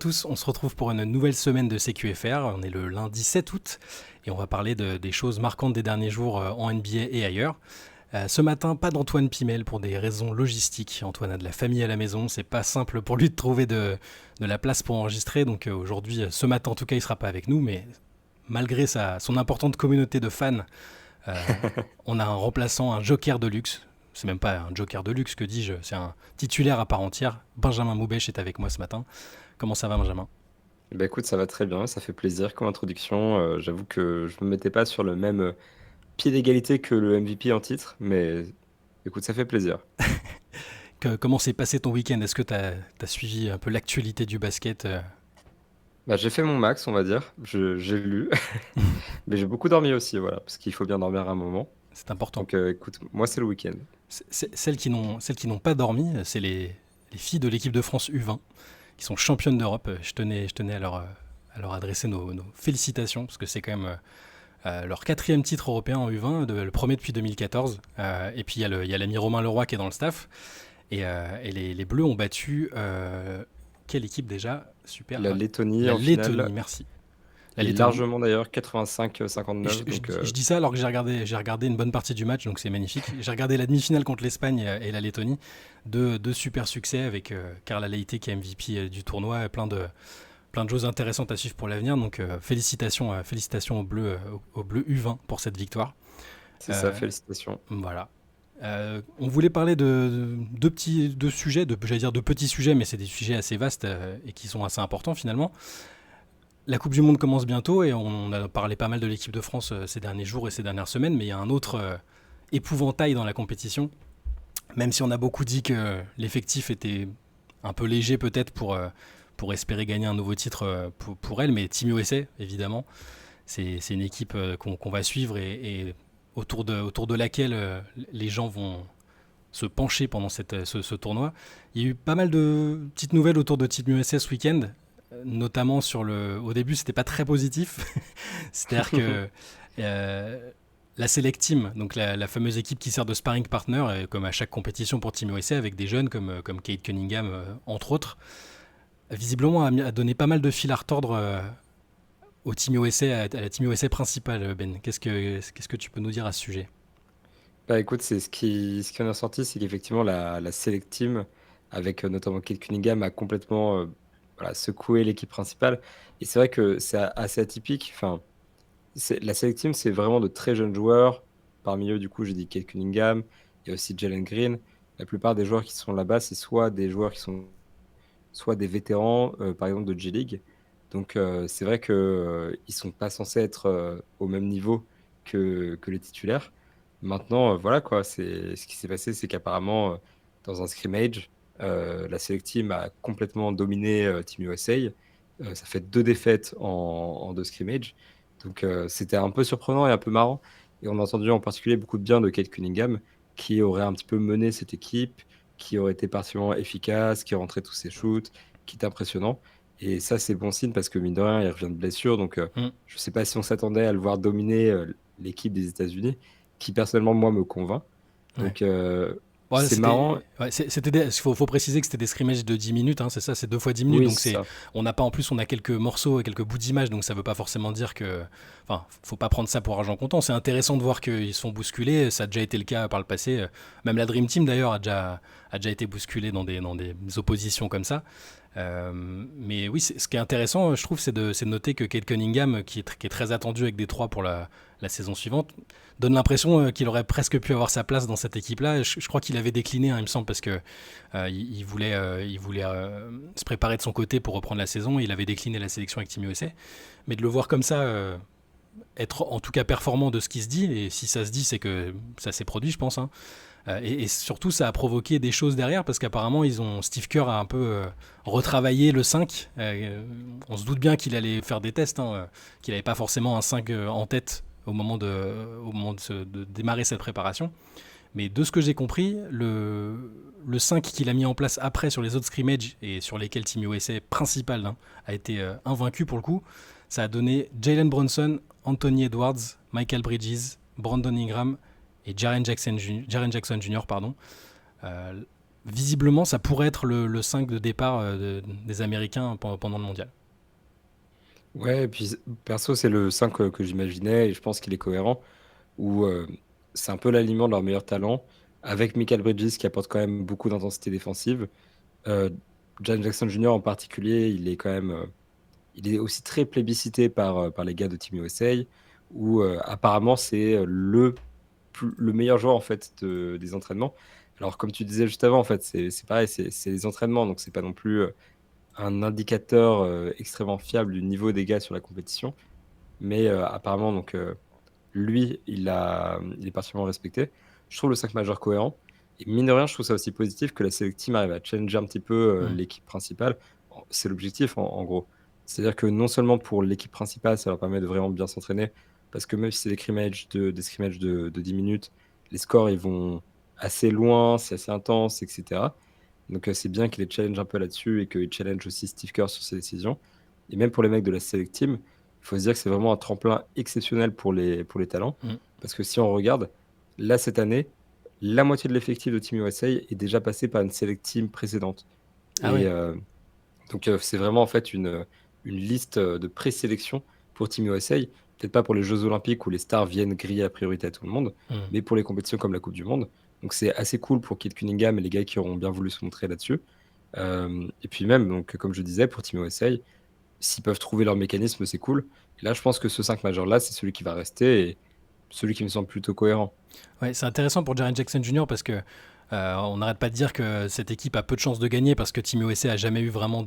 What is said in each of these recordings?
à tous, on se retrouve pour une nouvelle semaine de CQFR. On est le lundi 7 août et on va parler des choses marquantes des derniers jours en NBA et ailleurs. Ce matin, pas d'Antoine Pimel pour des raisons logistiques. Antoine a de la famille à la maison, c'est pas simple pour lui de trouver de la place pour enregistrer. Donc aujourd'hui, ce matin en tout cas, il sera pas avec nous, mais malgré son importante communauté de fans, euh, on a un remplaçant, un joker de luxe. C'est même pas un joker de luxe, que dis-je, c'est un titulaire à part entière. Benjamin Moubèche est avec moi ce matin. Comment ça va, Benjamin ? Bah écoute, ça va très bien, ça fait plaisir comme introduction. J'avoue que je me mettais pas sur le même pied d'égalité que le MVP en titre, mais écoute, ça fait plaisir. Comment s'est passé ton week-end ? Est-ce que tu as suivi un peu l'actualité du basket ? Bah, j'ai fait mon max, on va dire. J'ai lu, mais j'ai beaucoup dormi aussi, voilà, parce qu'il faut bien dormir à un moment. C'est important. Donc écoute, moi c'est le week-end. Celles qui n'ont pas dormi, c'est les filles de l'équipe de France U20, qui sont championnes d'Europe. Je tenais à leur adresser nos félicitations, parce que c'est quand même leur quatrième titre européen en U20, le premier depuis 2014. Et puis il y a l'ami Romain Leroy qui est dans le staff. Et les Bleus ont battu quelle équipe déjà ? Super. La Lettonie La en Lettonie, finale, merci. La et Lettonie. largement d'ailleurs, Et je, 85-59, je donc dis je dis ça alors que j'ai regardé une bonne partie du match, donc c'est magnifique. J'ai regardé la demi-finale contre l'Espagne et la Lettonie. Deux super succès avec Carla Leite qui est MVP du tournoi, et plein de choses intéressantes à suivre pour l'avenir. Donc félicitations aux Bleus U20 pour cette victoire. c'est ça, Euh, félicitations. voilà. On voulait parler de deux sujets, j'allais dire de petits sujets, mais c'est des sujets assez vastes et qui sont assez importants finalement. La Coupe du Monde commence bientôt et on a parlé pas mal de l'équipe de France ces derniers jours et ces dernières semaines, mais il y a un autre épouvantail dans la compétition. Même si on a beaucoup dit que l'effectif était un peu léger peut-être pour espérer gagner un nouveau titre pour elle, mais Team USA évidemment, c'est une équipe qu'on va suivre et autour de laquelle les gens vont se pencher pendant ce tournoi. Il y a eu pas mal de petites nouvelles autour de Team USA ce week-end, notamment au début c'était pas très positif. C'est-à-dire que la Select Team, donc la fameuse équipe qui sert de sparring partner, comme à chaque compétition pour Team USA, avec des jeunes comme Kate Cunningham entre autres, visiblement a donné pas mal de fil à retordre au Team USA, à la Team USA principale. Ben, qu'est-ce que tu peux nous dire à ce sujet ? Bah écoute, ce qui en est sorti, c'est qu'effectivement la Select Team, avec notamment Kate Cunningham, a complètement voilà, secoué l'équipe principale. Et c'est vrai que c'est assez atypique. Enfin, la Select Team, c'est vraiment de très jeunes joueurs. Parmi eux, du coup, j'ai dit Kate Cunningham, il y a aussi Jalen Green. La plupart des joueurs qui sont là-bas, c'est soit des joueurs qui sont soit des vétérans, par exemple de G-League. Donc c'est vrai qu'ils ne sont pas censés être au même niveau que les titulaires. Maintenant, voilà quoi, ce qui s'est passé, c'est qu'apparemment, dans un scrimmage, la Select Team a complètement dominé Team USA. Ça fait 2 défaites en 2 scrimmages. Donc c'était un peu surprenant et un peu marrant. Et on a entendu en particulier beaucoup de bien de Kate Cunningham, qui aurait un petit peu mené cette équipe, qui aurait été particulièrement efficace, qui rentrait tous ses shoots, qui est impressionnant. Et ça, c'est bon signe parce que mine de rien, il revient de blessure. Donc, Hmm. je ne sais pas si on s'attendait à le voir dominer l'équipe des États-Unis, qui personnellement, moi, me convainc. Ouais. Donc, Ouais, c'est marrant. faut préciser que c'était des scrimmages de 10 minutes, hein, c'est ça, c'est 2 fois 10 minutes, Oui, donc c'est ça. on n'a pas en plus, on a quelques morceaux et quelques bouts d'images, donc ça veut pas forcément dire que, enfin, faut pas prendre ça pour argent comptant, c'est intéressant de voir qu'ils se font bousculer, ça a déjà été le cas par le passé, même la Dream Team d'ailleurs a déjà été bousculée dans des oppositions comme ça. Mais oui, ce qui est intéressant, je trouve, c'est de noter que Kate Cunningham, qui est très attendu avec Détroit pour la saison suivante, donne l'impression qu'il aurait presque pu avoir sa place dans cette équipe-là. Je crois qu'il avait décliné, hein, il me semble, parce que il voulait se préparer de son côté pour reprendre la saison. Il avait décliné la sélection avec Team USA. Mais de le voir comme ça, être en tout cas performant de ce qui se dit, et si ça se dit, c'est que ça s'est produit, je pense, hein. Et surtout, ça a provoqué des choses derrière parce qu'apparemment, Steve Kerr a un peu retravaillé le 5. On se doute bien qu'il allait faire des tests, hein, qu'il n'avait pas forcément un 5 en tête au moment de démarrer cette préparation. Mais de ce que j'ai compris, le 5 qu'il a mis en place après sur les autres scrimmages et sur lesquels Team USA principal, hein, a été invaincu pour le coup, ça a donné Jalen Brunson, Anthony Edwards, Michael Bridges, Brandon Ingram et Jaren Jackson Jr. Pardon. Euh, visiblement, ça pourrait être le 5 de départ des Américains pendant le mondial. Ouais, et puis perso, c'est le 5 que j'imaginais et je pense qu'il est cohérent. Où c'est un peu l'aliment de leur meilleur talent, avec Michael Bridges qui apporte quand même beaucoup d'intensité défensive. Euh, Jaren Jackson Jr. en particulier, il est quand même, il est aussi très plébiscité par les gars de Team USA, où apparemment c'est le meilleur joueur en fait des entraînements. Alors comme tu disais juste avant, en fait, c'est pareil, c'est des entraînements, donc c'est pas non plus un indicateur extrêmement fiable du niveau des gars sur la compétition. Mais apparemment, donc lui, il est particulièrement respecté. Je trouve le 5 majeur cohérent. Et mine de rien, je trouve ça aussi positif que la Select Team arrive à challenger un petit peu Mm. l'équipe principale. C'est l'objectif, en gros. C'est-à-dire que non seulement pour l'équipe principale, ça leur permet de vraiment bien s'entraîner, parce que même si c'est des scrimmages de 10 minutes, les scores, ils vont assez loin, c'est assez intense, etc. Donc c'est bien qu'il les challenge un peu là-dessus et qu'il challenge aussi Steve Kerr sur ses décisions. Et même pour les mecs de la Select Team, il faut se dire que c'est vraiment un tremplin exceptionnel pour les talents. Mm. Parce que si on regarde, là, cette année, la moitié de l'effectif de Team USA est déjà passé par une Select Team précédente. Ah Et ouais. donc, c'est vraiment en fait une liste de présélection pour Team USA. Peut-être pas pour les Jeux Olympiques où les stars viennent griller la priorité à tout le monde, Mm. mais pour les compétitions comme la Coupe du Monde. Donc, c'est assez cool pour Kate Cunningham et les gars qui auront bien voulu se montrer là-dessus. Et puis même, donc, comme je disais, pour Team USA, s'ils peuvent trouver leur mécanisme, c'est cool. Et là, je pense que ce 5 majeur-là, c'est celui qui va rester et celui qui me semble plutôt cohérent. Ouais, c'est intéressant pour Jaren Jackson Jr. parce que on n'arrête pas de dire que cette équipe a peu de chances de gagner parce que Team USA a jamais eu vraiment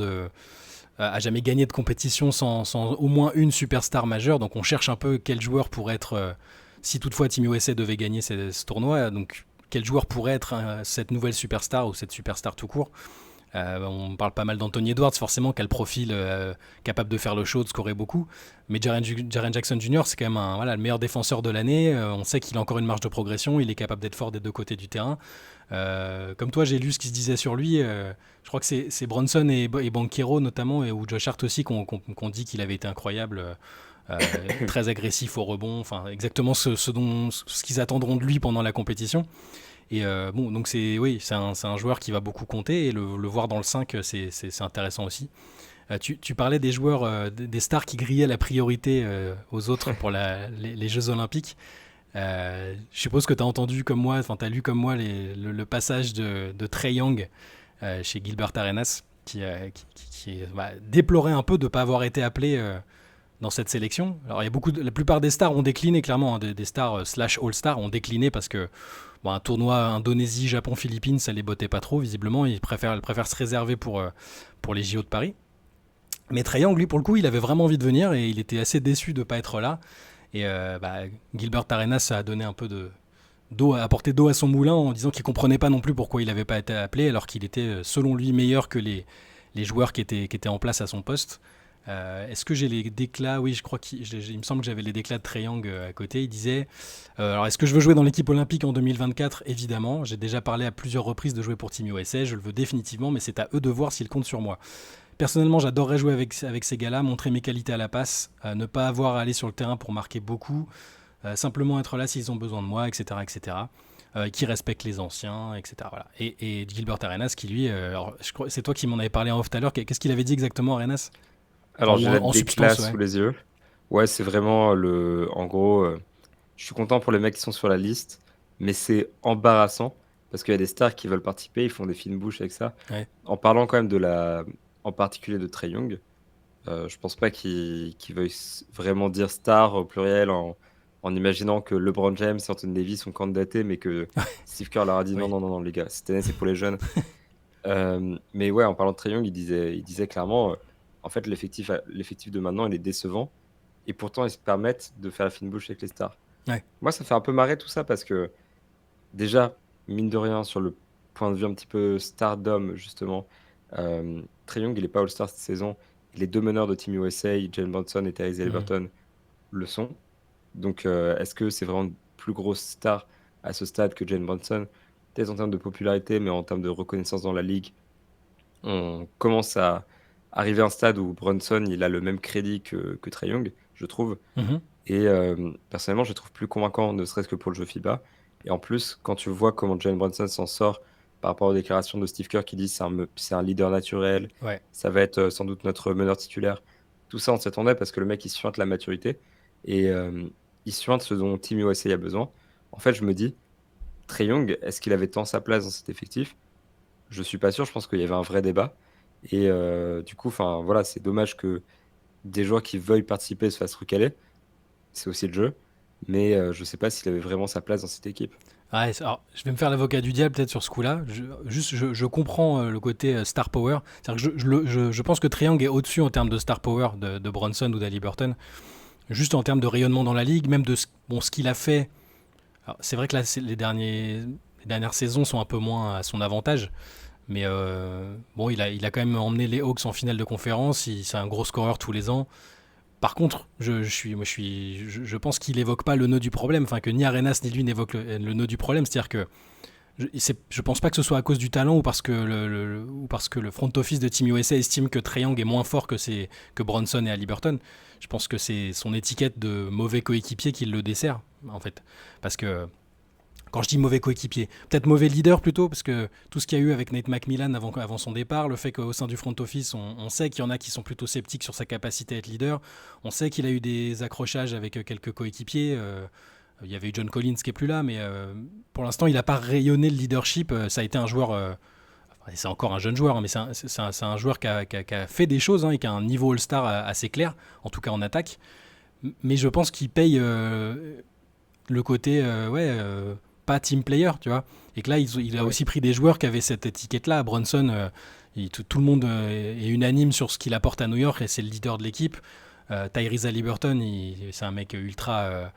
a jamais gagné de compétition sans au moins une superstar majeure. Donc on cherche un peu quel joueur pourrait être, si toutefois Team USA devait gagner ce tournoi, donc quel joueur pourrait être cette nouvelle superstar ou cette superstar tout court. On parle pas mal d'Anthony Edwards, forcément, qui a le profil capable de faire le show, de scorer beaucoup. Mais Jaren Jackson Jr., c'est quand même le meilleur défenseur de l'année. On sait qu'il a encore une marge de progression. Il est capable d'être fort des deux côtés du terrain. Comme toi, j'ai lu ce qui se disait sur lui. Je crois que c'est Bronson et Banchero, notamment, ou Josh Hart aussi, qu'on dit qu'il avait été incroyable. Très agressif au rebond. Enfin, exactement ce qu'ils attendront de lui pendant la compétition. Et bon, donc c'est un joueur qui va beaucoup compter et le voir dans le 5, c'est intéressant aussi. Tu parlais des joueurs, des stars qui grillaient la priorité aux autres pour les Jeux Olympiques. Je suppose que tu as entendu comme moi, enfin tu as lu comme moi le passage de Trae Young chez Gilbert Arenas qui déplorait un peu de ne pas avoir été appelé dans cette sélection. Alors il y a la plupart des stars ont décliné clairement, hein, des stars slash all-stars ont décliné parce que bon, un tournoi Indonésie, Japon, Philippines, ça les bottait pas trop visiblement. Ils préfèrent se réserver pour les JO de Paris. Mais Trae Young, lui, pour le coup, il avait vraiment envie de venir et il était assez déçu de ne pas être là. Et Gilbert Arenas a donné un peu d'eau, a apporté d'eau à son moulin en disant qu'il comprenait pas non plus pourquoi il n'avait pas été appelé alors qu'il était, selon lui, meilleur que les joueurs qui étaient en place à son poste. Est-ce que j'ai les déclats? Oui, je crois qu'il me semble que j'avais les déclats de Trae Young à côté. Il disait alors, est-ce que je veux jouer dans l'équipe olympique en 2024? Évidemment. J'ai déjà parlé à plusieurs reprises de jouer pour Team USA. Je le veux définitivement, mais c'est à eux de voir s'ils comptent sur moi. Personnellement, j'adorerais jouer avec ces gars-là, montrer mes qualités à la passe, ne pas avoir à aller sur le terrain pour marquer beaucoup, simplement être là s'ils ont besoin de moi, etc. etc. Qui respecte les anciens, etc. Voilà. Et Gilbert Arenas, qui lui, alors, c'est toi qui m'en avais parlé en off tout à l'heure. Qu'est-ce qu'il avait dit exactement, Arenas? Alors, j'ai la En déclasse substance, ouais. sous les yeux. Ouais, c'est vraiment le. En gros, je suis content pour les mecs qui sont sur la liste, mais c'est embarrassant parce qu'il y a des stars qui veulent participer, ils font des fines bouches avec ça. Ouais. En parlant quand même en particulier de Trae Young, je pense pas qu'il veuille vraiment dire star au pluriel en imaginant que LeBron James et Anthony Davis sont candidatés, mais que Steve Kerr leur a dit non, Oui. non, non, non, les gars, cette année c'est pour les jeunes. Mais ouais, en parlant de Trae Young, il disait clairement, en fait, l'effectif de maintenant, il est décevant. Et pourtant, ils se permettent de faire la fine bouche avec les stars. Ouais. Moi, ça fait un peu marrer tout ça parce que, déjà, mine de rien, sur le point de vue un petit peu stardom, justement, Trae Young, il n'est pas All-Star cette saison. Les deux meneurs de Team USA, Jalen Brunson et Tyrese Mhm. Haliburton, le sont. Donc, est-ce que c'est vraiment une plus grosse star à ce stade que Jalen Brunson? Peut-être en termes de popularité, mais en termes de reconnaissance dans la ligue, on commence à arriver à un stade où Brunson, il a le même crédit que Trae Young, je trouve. Mhm. Et personnellement, je le trouve plus convaincant, ne serait-ce que pour le jeu FIBA. Et en plus, quand tu vois comment Jalen Brunson s'en sort par rapport aux déclarations de Steve Kerr qui dit c'est un leader naturel, Ouais. ça va être sans doute notre meneur titulaire. Tout ça, on s'attendait parce que le mec, il suinte la maturité et il suinte ce dont Team USA a besoin. En fait, je me dis, Trae Young, est-ce qu'il avait tant sa place dans cet effectif? Je suis pas sûr, je pense qu'il y avait un vrai débat et du coup, enfin, voilà, c'est dommage que des joueurs qui veuillent participer se fassent recaler. C'est aussi le jeu, mais je sais pas s'il avait vraiment sa place dans cette équipe. Ouais, alors, je vais me faire l'avocat du diable peut-être sur ce coup-là. Je comprends le côté star power. C'est-à-dire que je pense que Trae Young est au-dessus en termes de star power de Bronson ou d'Haliburton. Juste en termes de rayonnement dans la ligue, même de ce qu'il a fait. Alors, c'est vrai que là, les dernières saisons sont un peu moins à son avantage. Mais bon, il a quand même emmené les Hawks en finale de conférence. C'est un gros scoreur tous les ans. Par contre, je pense qu'il évoque pas le nœud du problème. Enfin, que ni Arenas ni lui n'évoquent le nœud du problème. C'est-à-dire que je pense pas que ce soit à cause du talent ou parce que ou parce que le front office de Team USA estime que Trae Young est moins fort que Bronson et Haliburton. Je pense que c'est son étiquette de mauvais coéquipier qui le dessert, en fait. Parce que quand je dis mauvais coéquipier, peut-être mauvais leader plutôt, parce que tout ce qu'il y a eu avec Nate McMillan avant son départ, le fait qu'au sein du front office, on sait qu'il y en a qui sont plutôt sceptiques sur sa capacité à être leader, on sait qu'il a eu des accrochages avec quelques coéquipiers, il y avait eu John Collins qui est plus là, mais pour l'instant, il n'a pas rayonné le leadership, ça a été un joueur... c'est encore un jeune joueur, hein, mais c'est un joueur qui a fait des choses, hein, et qui a un niveau All-Star assez clair, en tout cas en attaque. Mais je pense qu'il paye le côté pas team player, tu vois. Et que là, il a Ouais. aussi pris des joueurs qui avaient cette étiquette-là. Bronson, tout le monde est unanime sur ce qu'il apporte à New York et c'est le leader de l'équipe. Tyrese Haliburton, c'est un mec ultra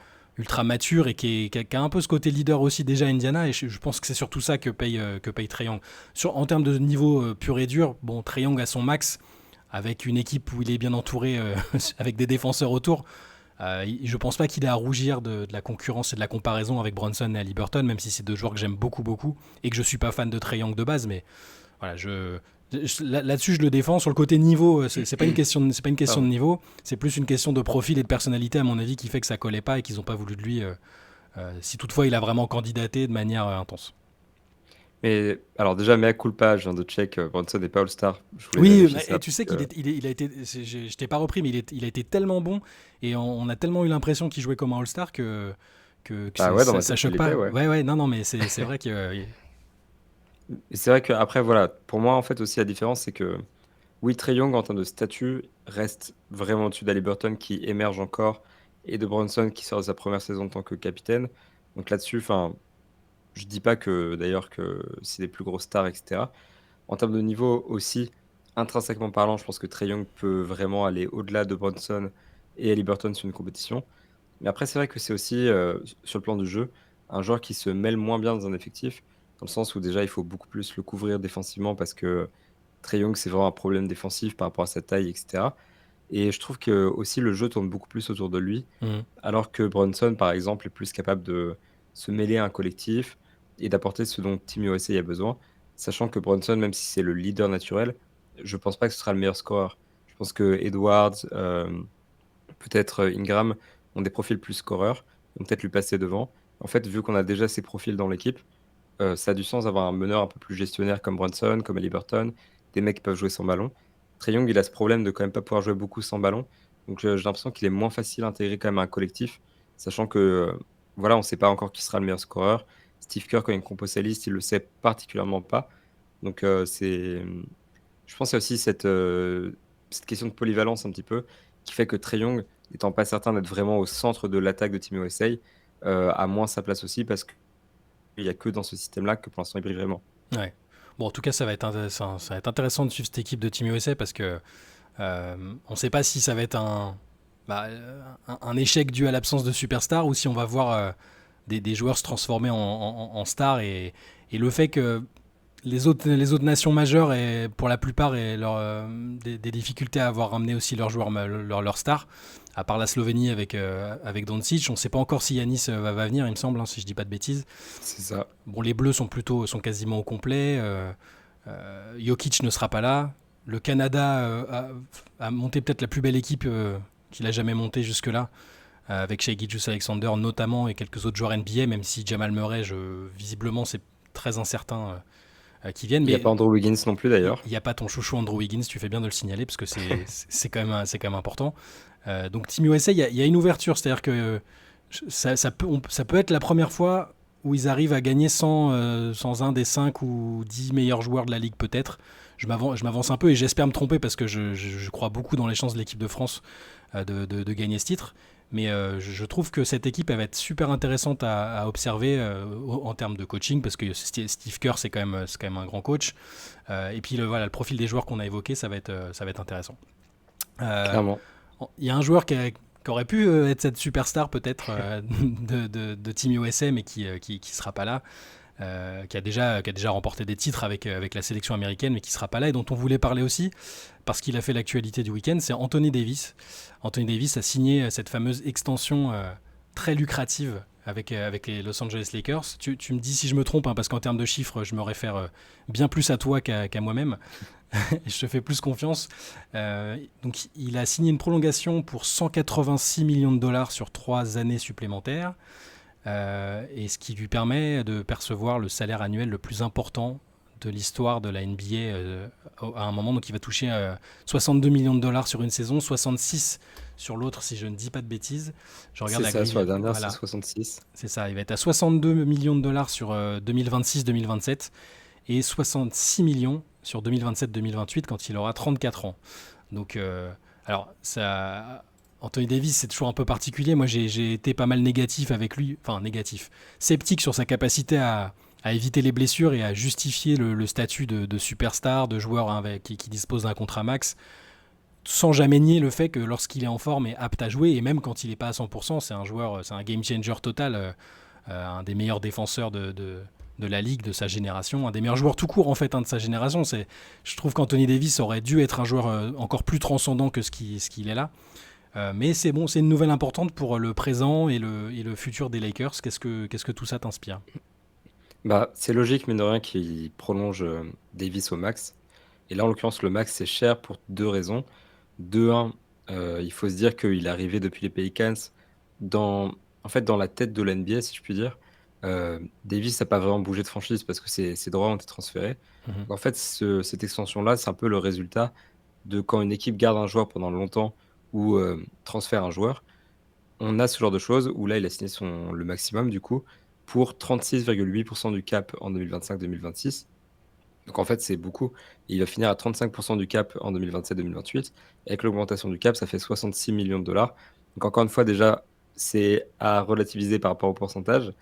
mature et qui a un peu ce côté leader aussi déjà à Indiana. Et je pense que c'est surtout ça que paye Trae Young. En termes de niveau pur et dur, bon, Trae Young a son max avec une équipe où il est bien entouré avec des défenseurs autour. Je pense pas qu'il ait à rougir de la concurrence et de la comparaison avec Bronson et Haliburton, même si c'est deux joueurs que j'aime beaucoup et que je suis pas fan de Trae Young de base, mais voilà, là-dessus je le défends. Sur le côté niveau, c'est pas une question de Pardon. niveau, c'est plus une question de profil et de personnalité à mon avis qui fait que ça collait pas et qu'ils ont pas voulu de lui. Si toutefois il a vraiment candidaté de manière intense. Mais alors déjà, mea culpa, je viens de check, Brunson n'est pas All-Star. Je voulais Oui, vérifier ça et tu sais parce qu'il que il a été, je t'ai pas repris, mais il a été tellement bon et on a tellement eu l'impression qu'il jouait comme un All-Star que bah, ouais, dans ma ça tête, il choque l'était, pas. ouais. Ouais, non, mais c'est vrai que. Et c'est vrai qu'après, voilà, pour moi, en fait, aussi, la différence, c'est que oui, Trae Young, en termes de statut, reste vraiment au-dessus d'Haliburton qui émerge encore et de Brunson qui sort de sa première saison en tant que capitaine. Donc là-dessus, enfin, je dis pas que d'ailleurs que c'est les plus grosses stars, etc. En termes de niveau aussi, intrinsèquement parlant, je pense que Trae Young peut vraiment aller au-delà de Brunson et Haliburton sur une compétition. Mais après, c'est vrai que c'est aussi, sur le plan du jeu, un joueur qui se mêle moins bien dans un effectif, dans le sens où déjà il faut beaucoup plus le couvrir défensivement parce que Trae Young, c'est vraiment un problème défensif par rapport à sa taille, et cetera. Et je trouve que aussi le jeu tourne beaucoup plus autour de lui, Mhm. alors que Brunson, par exemple, est plus capable de se mêler à un collectif et d'apporter ce dont Team USA a besoin. Sachant que Brunson, même si c'est le leader naturel, je pense pas que ce sera le meilleur scoreur. Je pense que Edwards, peut-être Ingram ont des profils plus scoreurs, vont peut-être lui passer devant. En fait, vu qu'on a déjà ces profils dans l'équipe, ça a du sens d'avoir un meneur un peu plus gestionnaire comme Brunson, comme Haliburton, des mecs qui peuvent jouer sans ballon. Trae Young, il a ce problème de quand même pas pouvoir jouer beaucoup sans ballon. Donc j'ai l'impression qu'il est moins facile à intégrer quand même à un collectif, sachant que voilà, on ne sait pas encore qui sera le meilleur scoreur. Steve Kerr, quand il compose sa liste, il le sait particulièrement pas. Donc je pense qu'il y a aussi cette question de polyvalence un petit peu qui fait que Trae Young, n'étant pas certain d'être vraiment au centre de l'attaque de Team USA, a moins sa place aussi parce qu'il n'y a que dans ce système-là que pour l'instant il brille vraiment. Ouais. Bon, en tout cas, ça va être intéressant de suivre cette équipe de Team USA parce que on ne sait pas si ça va être un échec dû à l'absence de superstar ou si on va voir des joueurs se transformer en stars et le fait que les autres nations majeures, et pour la plupart, aient des difficultés à avoir ramené aussi leurs joueurs, leurs stars, à part la Slovénie avec Doncic. On ne sait pas encore si Yanis va venir, il me semble, hein, si je dis pas de bêtises. C'est ça. Bon, les Bleus sont quasiment au complet. Jokic ne sera pas là. Le Canada a monté peut-être la plus belle équipe qu'il a jamais montée jusque-là, avec Shai Gilgeous-Alexander notamment et quelques autres joueurs NBA, même si Jamal Murray, visiblement, c'est très incertain qui viennent. Il n'y a Mais pas Andrew Wiggins non plus d'ailleurs. il n'y a pas ton chouchou Andrew Wiggins, tu fais bien de le signaler parce que c'est quand même important. Donc Team USA, il y a une ouverture, c'est-à-dire que ça peut être la première fois où ils arrivent à gagner sans un des 5 ou 10 meilleurs joueurs de la ligue peut-être. Je m'avance un peu et j'espère me tromper parce que je crois beaucoup dans les chances de l'équipe de France de gagner ce titre. Mais je trouve que cette équipe elle va être super intéressante à observer en termes de coaching parce que Steve Kerr c'est quand même un grand coach. Et puis voilà, le profil des joueurs qu'on a évoqué, ça va être intéressant. Euh, Clairement. Il y a un joueur qui aurait pu être cette superstar peut-être de Team USA mais qui sera pas là. Qui a déjà remporté des titres avec la sélection américaine, mais qui ne sera pas là et dont on voulait parler aussi, parce qu'il a fait l'actualité du week-end, c'est Anthony Davis. Anthony Davis a signé cette fameuse extension très lucrative avec les Los Angeles Lakers. Tu me dis si je me trompe, hein, parce qu'en termes de chiffres, je me réfère bien plus à toi qu'à moi-même. Je te fais plus confiance. Donc, il a signé une prolongation pour 186 millions de dollars sur 3 années supplémentaires. Et ce qui lui permet de percevoir le salaire annuel le plus important de l'histoire de la NBA à un moment. Donc il va toucher 62 millions de dollars sur une saison, 66 sur l'autre si je ne dis pas de bêtises. Je regarde C'est la ça, grille. sur la dernière, c'est Voilà, 66. c'est ça. Il va être à 62 millions de dollars sur 2026-2027 et 66 millions sur 2027-2028 quand il aura 34 ans. Donc, alors, ça, Anthony Davis, c'est toujours un peu particulier. Moi, j'ai été pas mal négatif avec lui. Enfin, négatif. Sceptique sur sa capacité à éviter les blessures et à justifier le statut de superstar, de joueur qui dispose d'un contrat max, sans jamais nier le fait que lorsqu'il est en forme et apte à jouer, et même quand il n'est pas à 100%, c'est un joueur, c'est un game changer total, un des meilleurs défenseurs de la ligue, de sa génération, un des meilleurs joueurs tout court en fait de sa génération. Je trouve qu'Anthony Davis aurait dû être un joueur encore plus transcendant que ce qu'il est là. Mais c'est bon, c'est une nouvelle importante pour le présent et le futur des Lakers. Qu'est-ce que tout ça t'inspire? Bah, c'est logique, mine de rien, qu'il prolonge Davis au max. Et là, en l'occurrence, le max, c'est cher pour deux raisons. De un, il faut se dire qu'il est arrivé depuis les Pelicans dans, en fait, dans la tête de l'NBA, si je puis dire. Davis n'a pas vraiment bougé de franchise parce que ses droits ont été transférés. Mhm. Donc, en fait, cette extension-là, c'est un peu le résultat de quand une équipe garde un joueur pendant longtemps ou transfère un joueur. On a ce genre de choses où là, il a signé le maximum, du coup, pour 36,8% du cap en 2025-2026. Donc en fait, c'est beaucoup. Il va finir à 35% du cap en 2027-2028. Avec l'augmentation du cap, ça fait 66 millions de dollars. Donc encore une fois, déjà, c'est à relativiser par rapport au pourcentage.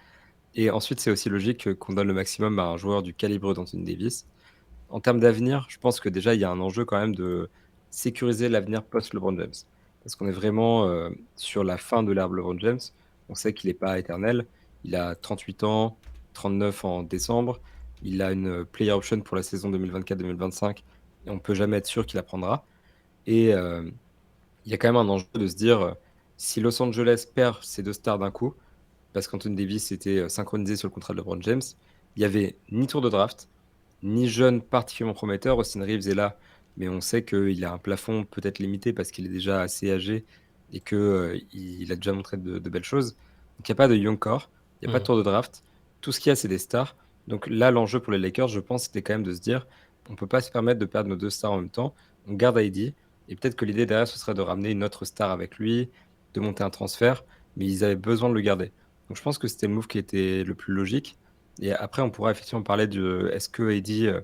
Et ensuite, c'est aussi logique qu'on donne le maximum à un joueur du calibre d'Anthony Davis. En termes d'avenir, je pense que déjà, il y a un enjeu quand même de sécuriser l'avenir post-LeBron James. Parce qu'on est vraiment sur la fin de l'ère LeBron James. On sait qu'il n'est pas éternel. Il a 38 ans, 39 en décembre. Il a une player option pour la saison 2024-2025. Et on ne peut jamais être sûr qu'il la prendra. Et il y a quand même un enjeu de se dire, si Los Angeles perd ses deux stars d'un coup, parce qu'Anthony Davis était synchronisé sur le contrat de LeBron James, il n'y avait ni tour de draft, ni jeune particulièrement prometteur. Austin Reeves est là, mais on sait qu'il a un plafond peut-être limité parce qu'il est déjà assez âgé et qu'il a déjà montré de belles choses. Donc il n'y a pas de young core, il n'y a pas de Mhm. tour de draft. Tout ce qu'il y a, c'est des stars. Donc là, l'enjeu pour les Lakers, je pense, c'était quand même de se dire, on ne peut pas se permettre de perdre nos deux stars en même temps. On garde AD, et peut-être que l'idée derrière, ce serait de ramener une autre star avec lui, de monter un transfert, mais ils avaient besoin de le garder. Donc je pense que c'était le move qui était le plus logique. Et après, on pourra effectivement parler de est-ce que AD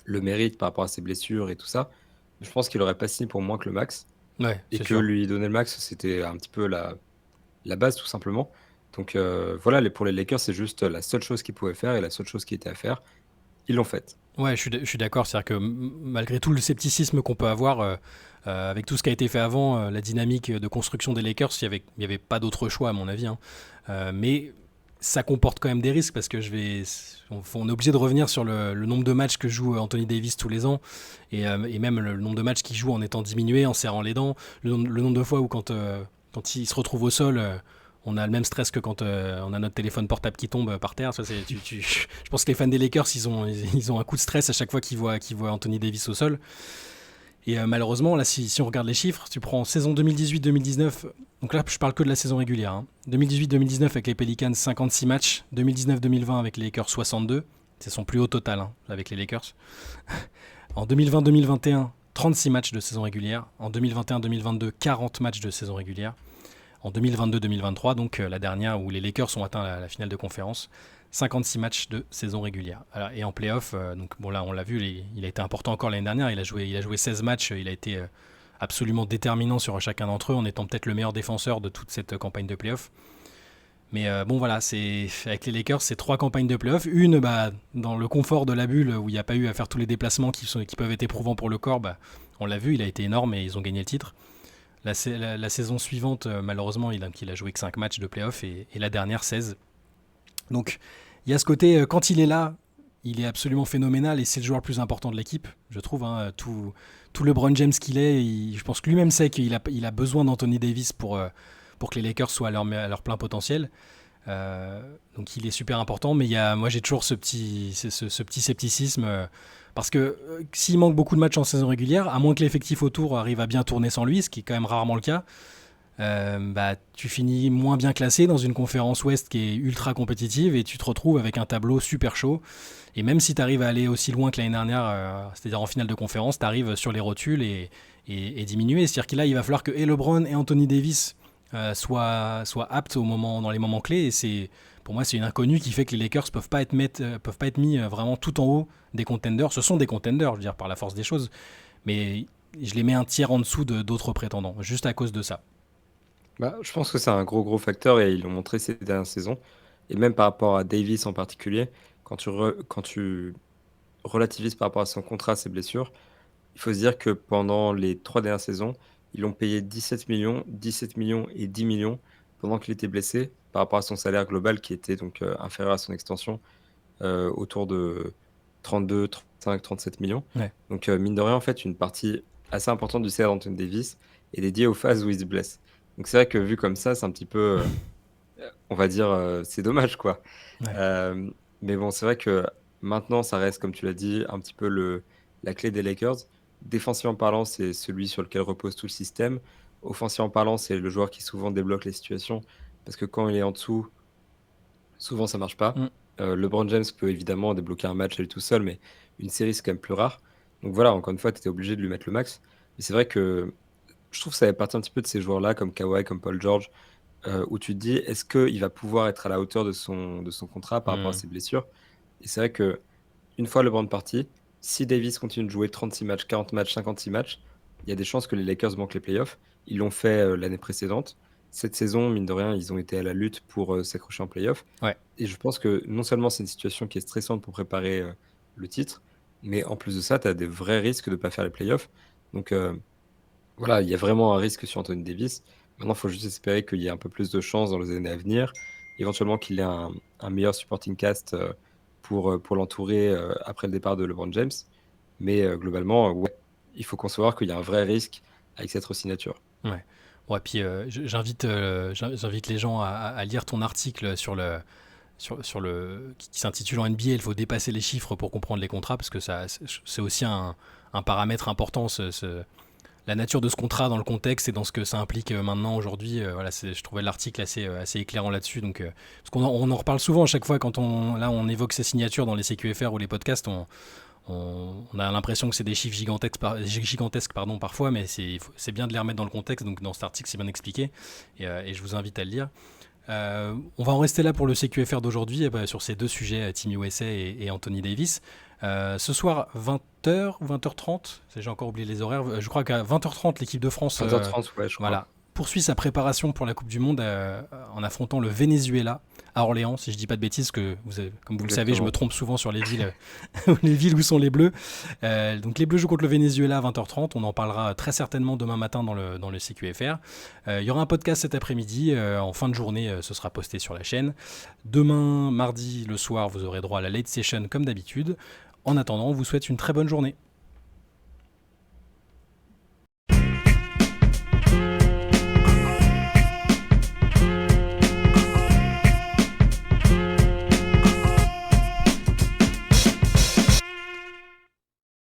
le mérite par rapport à ses blessures et tout ça. Je pense qu'il aurait pas signé pour moins que le max. Ouais, Et c'est que sûr. lui donner le max, c'était un petit peu la base, tout simplement. Donc voilà, pour les Lakers, c'est juste la seule chose qu'ils pouvaient faire et la seule chose qui était à faire. Ils l'ont faite. Ouais, je suis d'accord. C'est-à-dire que malgré tout le scepticisme qu'on peut avoir avec tout ce qui a été fait avant, la dynamique de construction des Lakers, il y avait pas d'autre choix à mon avis, hein. Mais ça comporte quand même des risques parce que on est obligé de revenir sur le nombre de matchs que joue Anthony Davis tous les ans et même le nombre de matchs qu'il joue en étant diminué, en serrant les dents, le nombre de fois où quand il se retrouve au sol. On a le même stress que quand on a notre téléphone portable qui tombe par terre. Ça, je pense que les fans des Lakers, ils ont un coup de stress à chaque fois qu'ils voient Anthony Davis au sol. Et malheureusement, là, si on regarde les chiffres, tu prends saison 2018-2019, donc là, je parle que de la saison régulière, hein. 2018-2019 avec les Pelicans, 56 matchs. 2019-2020 avec les Lakers, 62. C'est son plus haut total avec les Lakers. En 2020-2021, 36 matchs de saison régulière. En 2021-2022, 40 matchs de saison régulière. En 2022-2023, donc la dernière où les Lakers ont atteint la finale de conférence, 56 matchs de saison régulière. Alors, et en play-off, donc bon là on l'a vu, il a été important encore l'année dernière. Il a joué 16 matchs. Il a été absolument déterminant sur chacun d'entre eux, en étant peut-être le meilleur défenseur de toute cette campagne de play-off. Mais bon voilà, avec les Lakers, c'est 3 campagnes de play-off. Une dans le confort de la bulle où il n'y a pas eu à faire tous les déplacements qui peuvent être éprouvants pour le corps. On l'a vu, il a été énorme et ils ont gagné le titre. La saison suivante, malheureusement, il a joué que 5 matchs de play-off et la dernière 16. Donc il y a ce côté, quand il est là, il est absolument phénoménal et c'est le joueur le plus important de l'équipe, je trouve. Tout LeBron James qu'il est, je pense que lui-même sait qu'il a besoin d'Anthony Davis pour que les Lakers soient à leur plein potentiel. Donc il est super important, mais moi j'ai toujours ce petit scepticisme parce que s'il manque beaucoup de matchs en saison régulière, à moins que l'effectif autour arrive à bien tourner sans lui, ce qui est quand même rarement le cas, tu finis moins bien classé dans une conférence Ouest qui est ultra compétitive et tu te retrouves avec un tableau super chaud. Et même si tu arrives à aller aussi loin que l'année dernière, c'est-à-dire en finale de conférence, tu arrives sur les rotules et diminuer. C'est-à-dire que là, il va falloir que LeBron et Anthony Davis soient aptes dans les moments clés. Et pour moi, c'est une inconnue qui fait que les Lakers peuvent pas être mis vraiment tout en haut des contenders. Ce sont des contenders, je veux dire, par la force des choses. Mais je les mets un tiers en dessous d'autres prétendants, juste à cause de ça. Je pense que c'est un gros facteur et ils l'ont montré ces dernières saisons. Et même par rapport à Davis en particulier, quand tu relativises par rapport à son contrat, ses blessures, il faut se dire que pendant les 3 dernières saisons, ils l'ont payé 17 millions, 17 millions et 10 millions pendant qu'il était blessé, par rapport à son salaire global qui était donc inférieur à son extension, autour de 32, 35, 37 millions. Ouais. Donc mine de rien, en fait, une partie assez importante du salaire d'Anthony Davis est dédiée aux phases où il se blesse. Donc c'est vrai que vu comme ça, c'est un petit peu, on va dire, c'est dommage, quoi. Ouais. Mais bon, c'est vrai que maintenant, ça reste, comme tu l'as dit, un petit peu la clé des Lakers. Défensivement parlant, c'est celui sur lequel repose tout le système. Offensivement parlant, c'est le joueur qui souvent débloque les situations parce que quand il est en dessous, souvent ça marche pas. Mm. LeBron James peut évidemment débloquer un match à lui tout seul, mais une série, c'est quand même plus rare. Donc voilà, encore une fois, tu étais obligé de lui mettre le max. Mais c'est vrai que je trouve que ça fait partie un petit peu de ces joueurs-là, comme Kawhi, comme Paul George, où tu te dis, est-ce qu'il va pouvoir être à la hauteur de son contrat par rapport à ses blessures? Et c'est vrai que une fois LeBron parti, si Davis continue de jouer 36 matchs, 40 matchs, 56 matchs, il y a des chances que les Lakers manquent les playoffs. Ils l'ont fait l'année précédente. Cette saison, mine de rien, ils ont été à la lutte pour s'accrocher en playoffs. Ouais. Et je pense que non seulement c'est une situation qui est stressante pour préparer le titre, mais en plus de ça, tu as des vrais risques de ne pas faire les playoffs. Donc voilà, il y a vraiment un risque sur Anthony Davis. Maintenant, il faut juste espérer qu'il y ait un peu plus de chance dans les années à venir. Éventuellement qu'il ait un meilleur supporting cast pour l'entourer après le départ de LeBron James. Mais globalement, ouais, il faut concevoir qu'il y a un vrai risque avec cette re-signature. Ouais. Ouais, puis j'invite les gens à lire ton article qui s'intitule en NBA, il faut dépasser les chiffres pour comprendre les contrats, parce que c'est aussi un paramètre important, la nature de ce contrat dans le contexte et dans ce que ça implique maintenant aujourd'hui. Voilà, je trouvais l'article assez éclairant là-dessus. Donc, parce qu'on en reparle souvent à chaque fois quand on évoque ces signatures dans les CQFR ou les podcasts. On a l'impression que c'est des chiffres gigantesques parfois, mais c'est bien de les remettre dans le contexte. Donc dans cet article, c'est bien expliqué et je vous invite à le lire. On va en rester là pour le CQFR d'aujourd'hui sur ces 2 sujets, Team USA et Anthony Davis. Ce soir, 20h, 20h30, j'ai encore oublié les horaires, je crois qu'à 20h30, l'équipe de France 20h30, ouais, je crois. Poursuit sa préparation pour la Coupe du Monde en affrontant le Venezuela à Orléans, si je dis pas de bêtises, comme vous le savez, je me trompe souvent sur les villes, les villes où sont les Bleus. Donc les Bleus jouent contre le Venezuela à 20h30, on en parlera très certainement demain matin dans le CQFR. Il y aura un podcast cet après-midi, en fin de journée, ce sera posté sur la chaîne. Demain, mardi, le soir, vous aurez droit à la late session comme d'habitude. En attendant, on vous souhaite une très bonne journée.